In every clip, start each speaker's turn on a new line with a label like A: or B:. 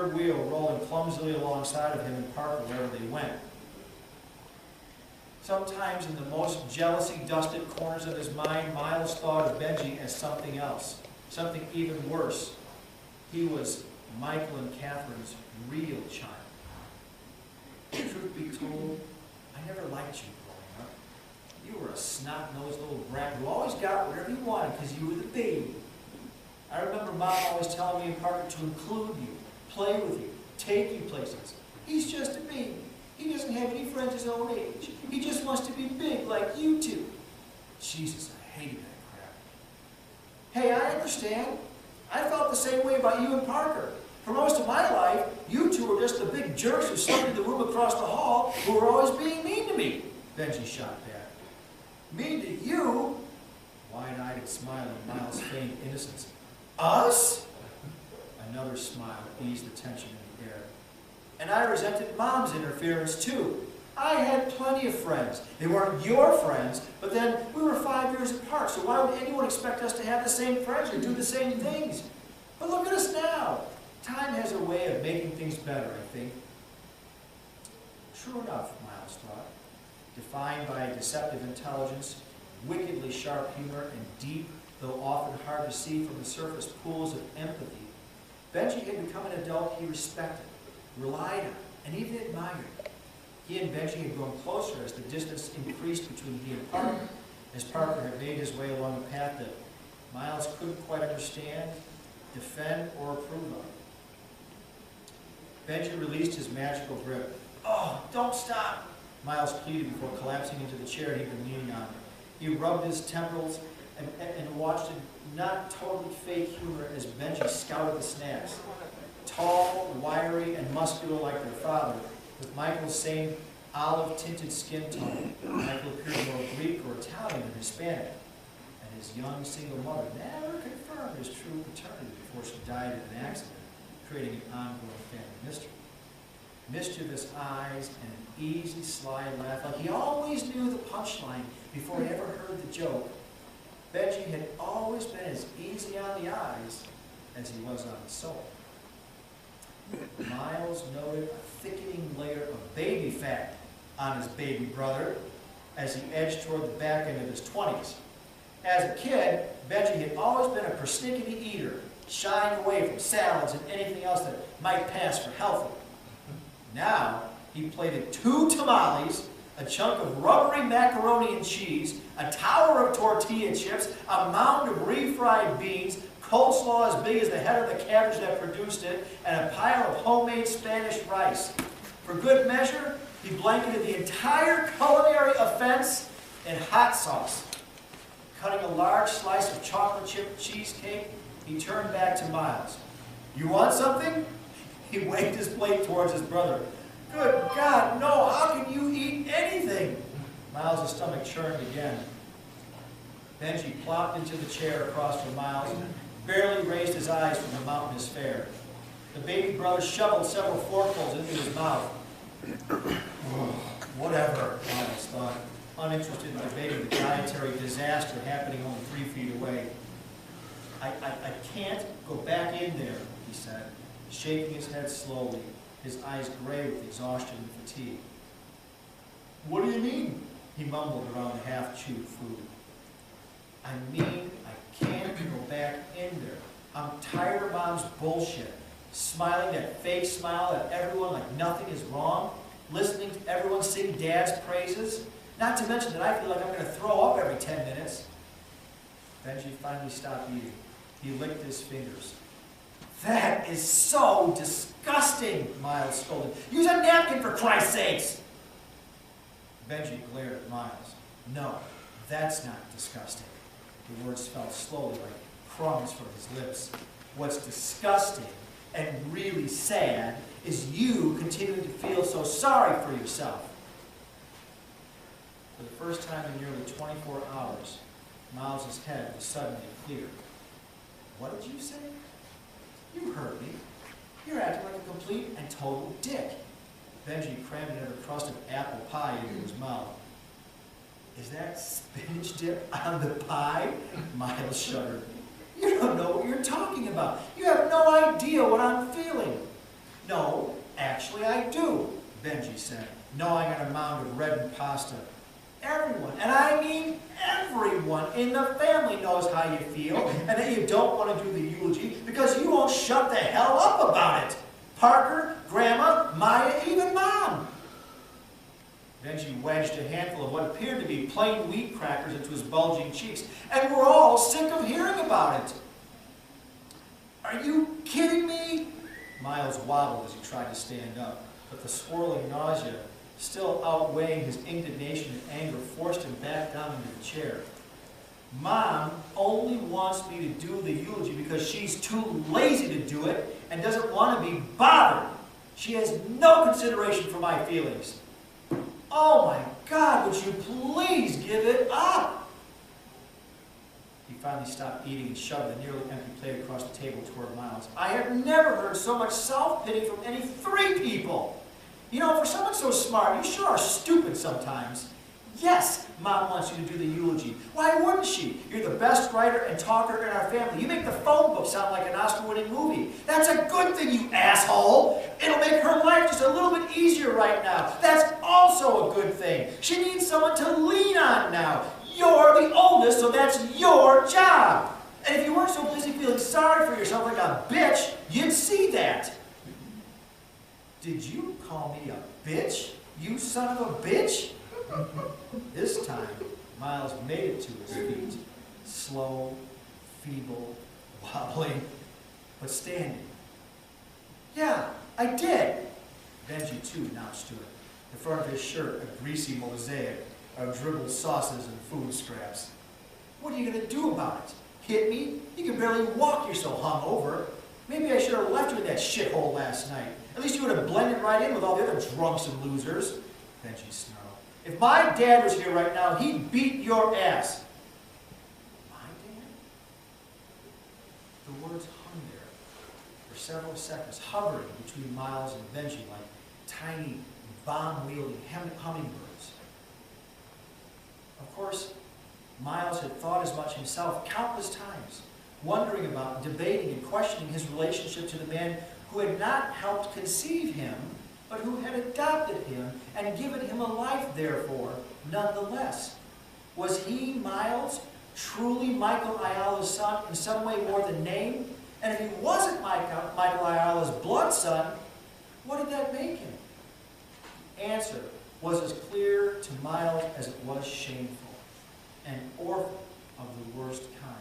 A: wheel rolling clumsily alongside of him and Parker wherever they went. Sometimes in the most jealousy-dusted corners of his mind, Miles thought of Benji as something else, something even worse. He was Michael and Catherine's real child. Truth be told, I never liked you growing up. You were a snot-nosed little brat who always got whatever you wanted because you were the baby. I remember Mom always telling me and Parker to include you, play with you, take you places. He's just a baby. He doesn't have any friends his own age. He just wants to be big like you two. Jesus, I hated that crap. Hey, I understand. I felt the same way about you and Parker. For most of my life, you two were just the big jerks who slept in the room across the hall who were always being mean to me. Benji shot back. Mean to you? Wide-eyed and smiling, Miles feigned innocence. Us? Another smile eased the tension in the air. And I resented Mom's interference too. I had plenty of friends. They weren't your friends, but then we were 5 years apart, so why would anyone expect us to have the same friends or do the same things? But look at us now. Time has a way of making things better, I think. True enough, Miles thought. Defined by a deceptive intelligence, wickedly sharp humor, and deep, though often hard to see from the surface, pools of empathy, Benji had become an adult he respected, relied on, and even admired. He and Benji had grown closer as the distance increased between he and Parker, as Parker had made his way along a path that Miles couldn't quite understand, defend, or approve of. Benji released his magical grip. Oh, don't stop, Miles pleaded before collapsing into the chair he'd been leaning on. He rubbed his temples and watched in not totally fake humor as Benji scouted the snaps. Tall, wiry, and muscular like their father, with Michael's same olive-tinted skin tone, Michael appeared more Greek or Italian than Hispanic, and his young single mother never confirmed his true paternity before she died in an accident, creating an ongoing family mystery. Mischievous eyes and an easy, sly laugh, like he always knew the punchline before he ever heard the joke. Benji had always been as easy on the eyes as he was on the soul. Miles noted a thickening layer of baby fat on his baby brother as he edged toward the back end of his 20s. As a kid, Benji had always been a persnickety eater, shying away from salads and anything else that might pass for healthy. Now, he plated 2 tamales, a chunk of rubbery macaroni and cheese, a tower of tortilla chips, a mound of refried beans, coleslaw as big as the head of the cabbage that produced it, and a pile of homemade Spanish rice. For good measure, he blanketed the entire culinary offense in hot sauce. Cutting a large slice of chocolate chip cheesecake, he turned back to Miles. You want something? He waved his plate towards his brother. Good God, no, how can you eat anything? Miles' stomach churned again. Benji plopped into the chair across from Miles and barely raised his eyes from the mountainous fare. The baby brother shoveled several forkfuls into his mouth. Whatever, Miles thought, uninterested in debating the dietary disaster happening only 3 feet away. I can't go back in there, he said, shaking his head slowly, his eyes gray with exhaustion and fatigue. What do you mean? He mumbled around the half-chewed food. I mean, I can't go back in there. I'm tired of Mom's bullshit. Smiling that fake smile at everyone like nothing is wrong. Listening to everyone sing Dad's praises. Not to mention that I feel like I'm going to throw up every 10 minutes. Benji finally stopped eating. He licked his fingers. That is so disgusting, Miles scolded. Use a napkin for Christ's sakes! Benji glared at Miles. No, that's not disgusting. The words fell slowly like crumbs from his lips. What's disgusting and really sad is you continuing to feel so sorry for yourself. For the first time in nearly 24 hours, Miles' head was suddenly clear. What did you say? You heard me. You're acting like a complete and total dick. Benji crammed another crust of apple pie into his mouth. Is that spinach dip on the pie? Miles shuddered. You don't know what you're talking about. You have no idea what I'm feeling. No, actually I do, Benji said, gnawing on a mound of reddened pasta. Everyone, and I mean everyone in the family knows how you feel and that you don't want to do the eulogy because you won't shut the hell up about it. Parker, Grandma, Maya, even Mom. Benji wedged a handful of what appeared to be plain wheat crackers into his bulging cheeks, and we're all sick of hearing about it. Are you kidding me? Miles wobbled as he tried to stand up, but the swirling nausea, still outweighing his indignation and anger, forced him back down into the chair. Mom only wants me to do the eulogy because she's too lazy to do it and doesn't want to be bothered. She has no consideration for my feelings. Oh my God, would you please give it up? He finally stopped eating and shoved the nearly empty plate across the table toward Miles. I have never heard so much self-pity from any three people. You know, for someone so smart, you sure are stupid sometimes. Yes, Mom wants you to do the eulogy. Why wouldn't she? You're the best writer and talker in our family. You make the phone book sound like an Oscar-winning movie. That's a good thing, you asshole. It'll make her life just a little bit easier right now. That's also a good thing. She needs someone to lean on now. You're the oldest, so that's your job. And if you weren't so busy feeling sorry for yourself like a bitch, you'd see that. Did you call me a bitch, you son of a bitch? This time, Miles made it to his feet, slow, feeble, wobbling, but standing. Yeah, I did. Benji, too, notched to it. The front of his shirt, a greasy mosaic of dribbled sauces and food scraps. What are you going to do about it? Hit me? You can barely walk, you're so hungover. Maybe I should have left you in that shithole last night. At least you would have blended right in with all the other drunks and losers. Benji snarled. If my dad was here right now, he'd beat your ass. My dad? The words hung there for several seconds, hovering between Miles and Benji like tiny, bomb-wielding hummingbirds. Of course, Miles had thought as much himself countless times, wondering about, debating, and questioning his relationship to the man who had not helped conceive him, but who had adopted him and given him a life, therefore, nonetheless. Was he, Miles, truly Michael Ayala's son in some way more than name? And if he wasn't Michael Ayala's blood son, what did that make him? The answer was as clear to Miles as it was shameful. An orphan of the worst kind.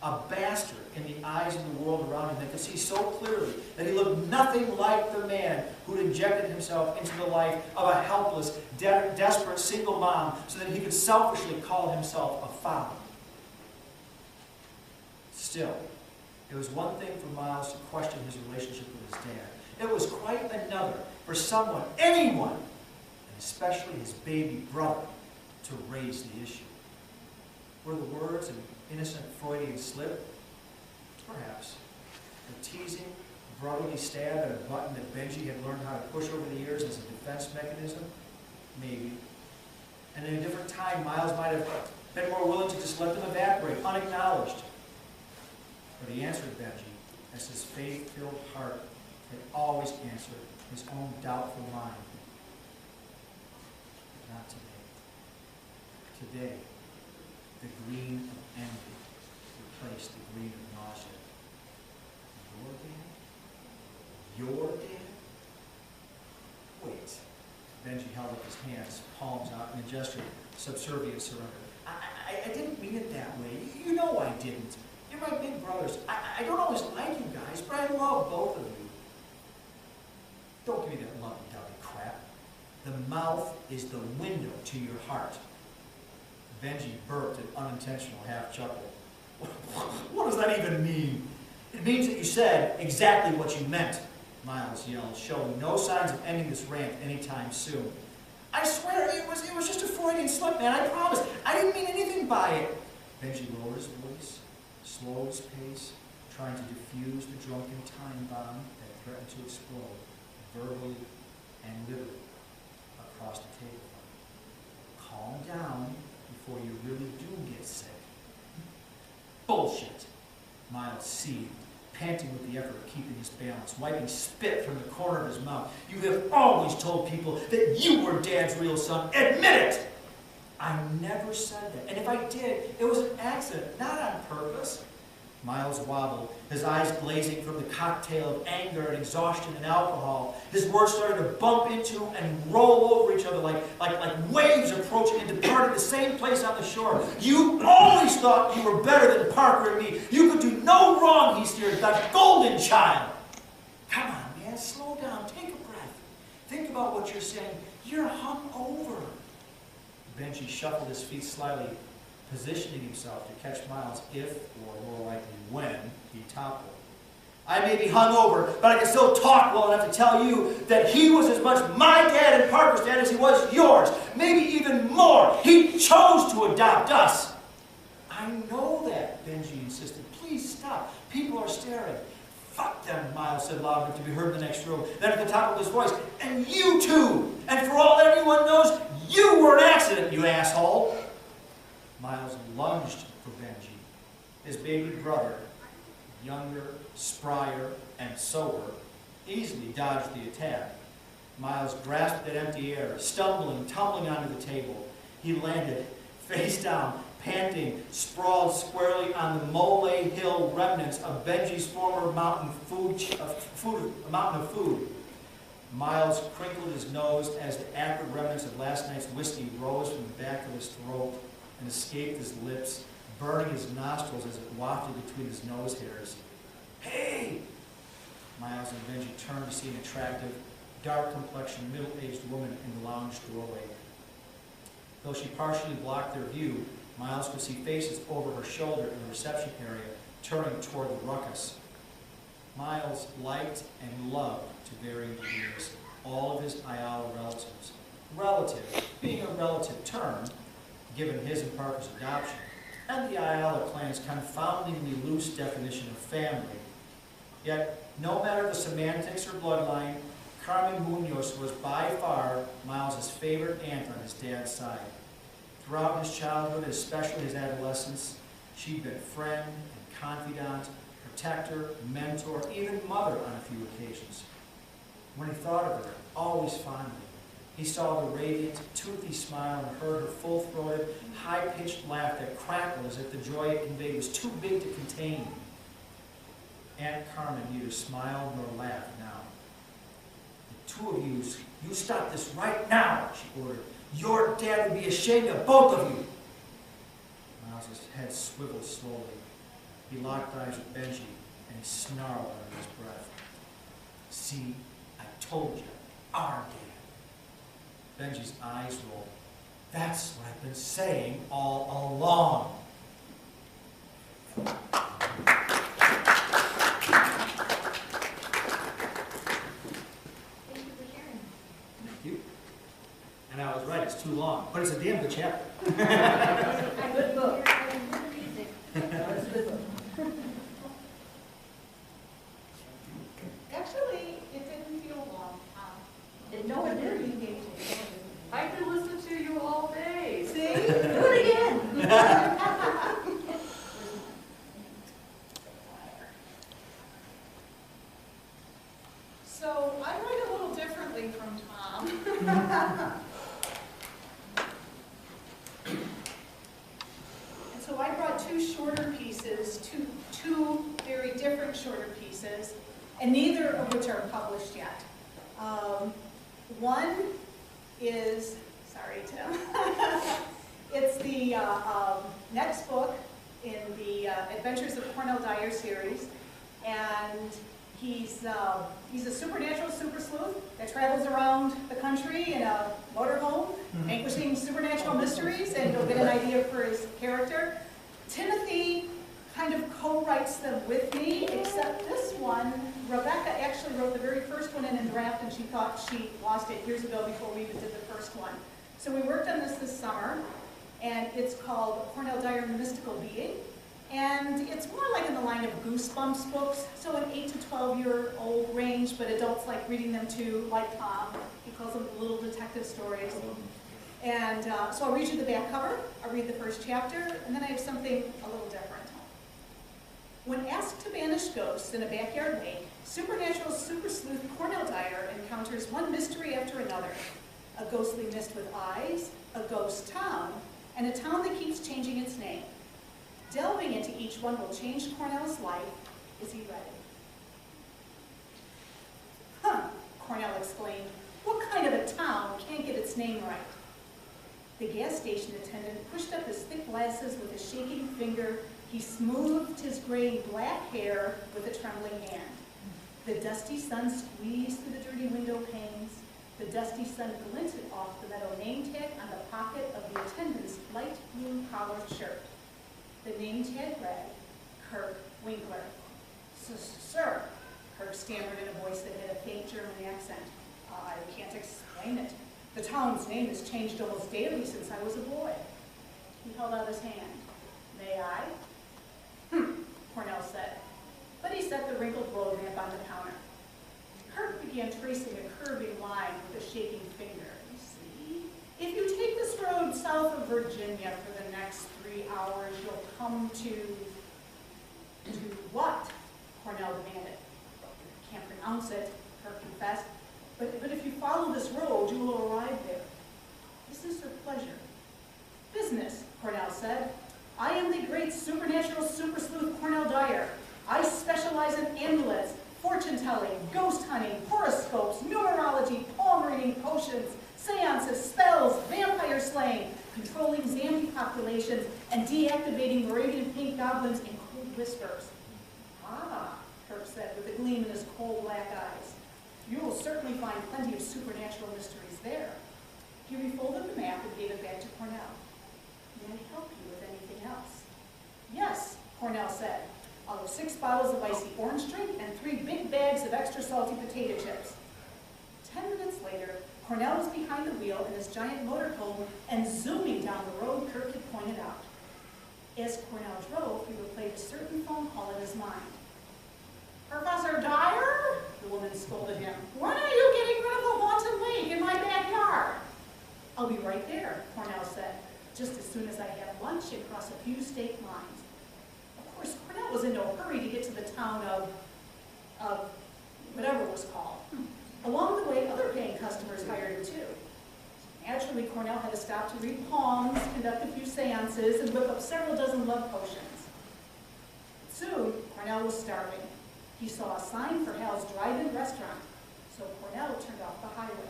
A: A bastard in the eyes of the world around him that could see so clearly that he looked nothing like the man who'd injected himself into the life of a helpless, desperate single mom so that he could selfishly call himself a father. Still, it was one thing for Miles to question his relationship with his dad. It was quite another for someone, anyone, and especially his baby brother, to raise the issue. Were the words an innocent Freudian slip? Perhaps. A teasing, brotherly stab at a button that Benji had learned how to push over the years as a defense mechanism? Maybe. And in a different time, Miles might have been more willing to just let them evaporate, unacknowledged. But he answered Benji, as his faith-filled heart had always answered his own doubtful mind. But not today. Today, the green of envy replaced the green of nausea. Your dad? Your dad? Wait. Benji held up his hands, palms out, in a gesture of subservient surrender. I didn't mean it that way. You know I didn't. You're my big brothers. I don't always like you guys, but I love both of you. Don't give me that lovey-dovey crap. The mouth is the window to your heart. Benji burped an unintentional half-chuckle. What does that even mean? It means that you said exactly what you meant, Miles yelled, showing no signs of ending this rant anytime soon. I swear, it was just a Freudian slip, man, I promise. I didn't mean anything by it. Benji lowered his voice, slowed his pace, trying to defuse the drunken time bomb that threatened to explode, verbally and literally, across the table. Calm down before you really do get sick. Bullshit, Miles seethed, panting with the effort of keeping his balance, wiping spit from the corner of his mouth. You have always told people that you were Dad's real son. Admit it! I never said that. And if I did, it was an accident, not on purpose. Miles wobbled, his eyes glazing from the cocktail of anger and exhaustion and alcohol. His words started to bump into and roll over each other like waves approaching and departing the same place on the shore. You always thought you were better than Parker and me. You could do no wrong, he sneered, that golden child. Come on, man, slow down, take a breath. Think about what you're saying. You're hungover. Benji shuffled his feet slightly, positioning himself to catch Miles if, or more likely when, he toppled. I may be hungover, but I can still talk well enough to tell you that he was as much my dad and Parker's dad as he was yours. Maybe even more. He chose to adopt us. I know that, Benji insisted. Please stop. People are staring. Fuck them, Miles said loud enough to be heard in the next room. Then at the top of his voice, and you too. And for all anyone knows, you were an accident, you asshole. Miles lunged for Benji. His baby brother, younger, sprier, and sober, easily dodged the attack. Miles grasped at empty air, stumbling, tumbling onto the table. He landed, face down, panting, sprawled squarely on the Mole Hill remnants of Benji's former mountain of food. Miles crinkled his nose as the acrid remnants of last night's whiskey rose from the back of his throat and escaped his lips, burning his nostrils as it wafted between his nose hairs. Hey! Miles and Benji turned to see an attractive, dark-complexioned, middle-aged woman in the lounge doorway. Though she partially blocked their view, Miles could see faces over her shoulder in the reception area, turning toward the ruckus. Miles liked and loved, to varying degrees, all of his Ayala relatives. Relative being a relative term, given his and Parker's adoption, and the Ayala clan's confoundingly loose definition of family. Yet, no matter the semantics or bloodline, Carmen Munoz was by far Miles's favorite aunt on his dad's side. Throughout his childhood, especially his adolescence, she'd been friend and confidant, protector, mentor, even mother on a few occasions. When he thought of her, always fondly, he saw the radiant, toothy smile and heard her full-throated, high-pitched laugh that crackled as if the joy it conveyed was too big to contain. Aunt Carmen neither smiled nor laughed now. The two of you stop this right now, she ordered. Your dad would be ashamed of both of you. Miles' head swiveled slowly. He locked eyes with Benji, and he snarled under his breath. See, I told you, our dad. Benji's eyes rolled. That's what I've been saying all along.
B: Thank you for sharing.
A: Thank you. And I was right, it's too long, but it's a damn good chapter.
B: Good book. It's a good book.
C: Actually, it didn't feel long.
B: No, it didn't.
D: I could listen to you all day.
C: See?
B: Do it again.
C: So I write a little differently from Tom. And so I brought two shorter pieces, two very different shorter pieces, and neither of which are published yet. One is, sorry Tim, it's the next book in the Adventures of Cornell Dyer series, and he's a supernatural super sleuth that travels around the country in a motorhome, vanquishing supernatural mysteries, and you'll get an idea for his character. Timothy kind of co-writes them with me, except this one, Rebecca actually wrote the very first one in draft, and she thought she lost it years ago before we even did the first one. So we worked on this summer, and it's called Cornell Dyer and the Mystical Being. And it's more like in the line of Goosebumps books, so an 8 to 12-year-old range, but adults like reading them too, like Tom. He calls them little detective stories. And so I'll read you the back cover, I'll read the first chapter, and then I have something a little different. When asked to banish ghosts in a backyard lake, supernatural super sleuth Cornell Dyer encounters one mystery after another. A ghostly mist with eyes, a ghost town, and a town that keeps changing its name. Delving into each one will change Cornell's life. Is he ready? Huh, Cornell exclaimed. What kind of a town can't get its name right? The gas station attendant pushed up his thick glasses with a shaking finger. He smoothed his gray black hair with a trembling hand. The dusty sun squeezed through the dirty window panes. The dusty sun glinted off the metal name tag on the pocket of the attendant's light blue collared shirt. The name tag read, Kirk Winkler. Sir, Kirk stammered in a voice that had a faint German accent. I can't explain it. The town's name has changed almost daily since I was a boy. He held out his hand. May I? Cornell said. But he set the wrinkled road map on the counter. Kirk began tracing a curving line with a shaking finger. You see, if you take this road south of Virginia for the next 3 hours, you'll come to what? Cornell demanded. Can't pronounce it, Kirk confessed. But if you follow this road, you will arrive there. Business or pleasure? Business, Cornell said. I am the great supernatural super sleuth Cornell Dyer. I specialize in amulets, fortune-telling, ghost hunting, horoscopes, numerology, palm reading, potions, seances, spells, vampire slaying, controlling zombie populations, and deactivating Moravian pink goblins in cold whispers. Ah, Kirk said with a gleam in his coal black eyes. You will certainly find plenty of supernatural mysteries there. He refolded the map and gave it back to Cornell. May I help you with anything else? Yes, Cornell said. I'll have 6 bottles of icy orange drink and 3 big bags of extra salty potato chips. 10 minutes later, Cornell was behind the wheel in his giant motorhome and zooming down the road Kirk had pointed out. As Cornell drove, he replayed a certain phone call in his mind. Professor Dyer? The woman scolded him. When are you getting rid of the haunted lake in my backyard? I'll be right there, Cornell said, just as soon as I have lunch and cross a few state lines. Of course, Cornell was in no hurry to get to the town of whatever it was called. Along the way, other paying customers hired him too. Naturally, Cornell had to stop to read palms, conduct a few seances, and whip up several dozen love potions. Soon, Cornell was starving. He saw a sign for Hal's drive-in restaurant, so Cornell turned off the highway.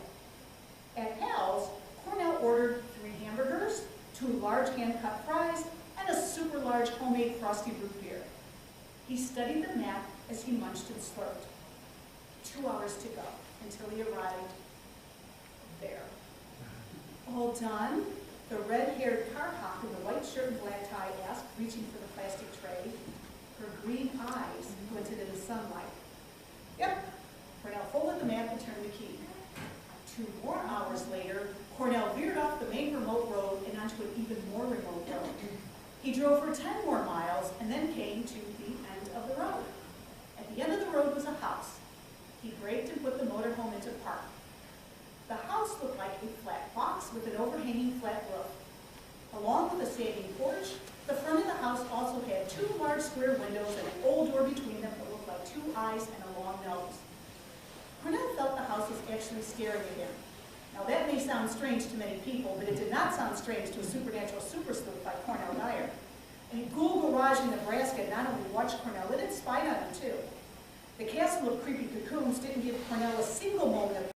C: At Hal's, Cornell ordered 3 hamburgers, 2 large hand-cut fries, and a super large homemade frosty root beer. He studied the map as he munched and slurped. 2 hours to go until he arrived there. All done? The red-haired car hop in the white shirt and black tie asked, reaching for the plastic tray. Her green eyes glinted in the sunlight. Yep. Cornell folded the map and turned the key. 2 more hours later, Cornell veered off the main remote road and onto an even more remote road. He drove for 10 more miles and then came to the end of the road. At the end of the road was a house. He braked and put the motorhome into park. The house looked like a flat box with an overhanging flat roof. Along with a standing porch, the front of the house also had 2 large square windows and an old door between them that looked like 2 eyes and a long nose. Cornell felt the house was actually staring at him. Now that may sound strange to many people, but it did not sound strange to a supernatural super sleuth like Cornell Dyer. A ghoul garage in Nebraska not only watched Cornell, it had spied on him too. The castle of creepy cocoons didn't give Cornell a single moment of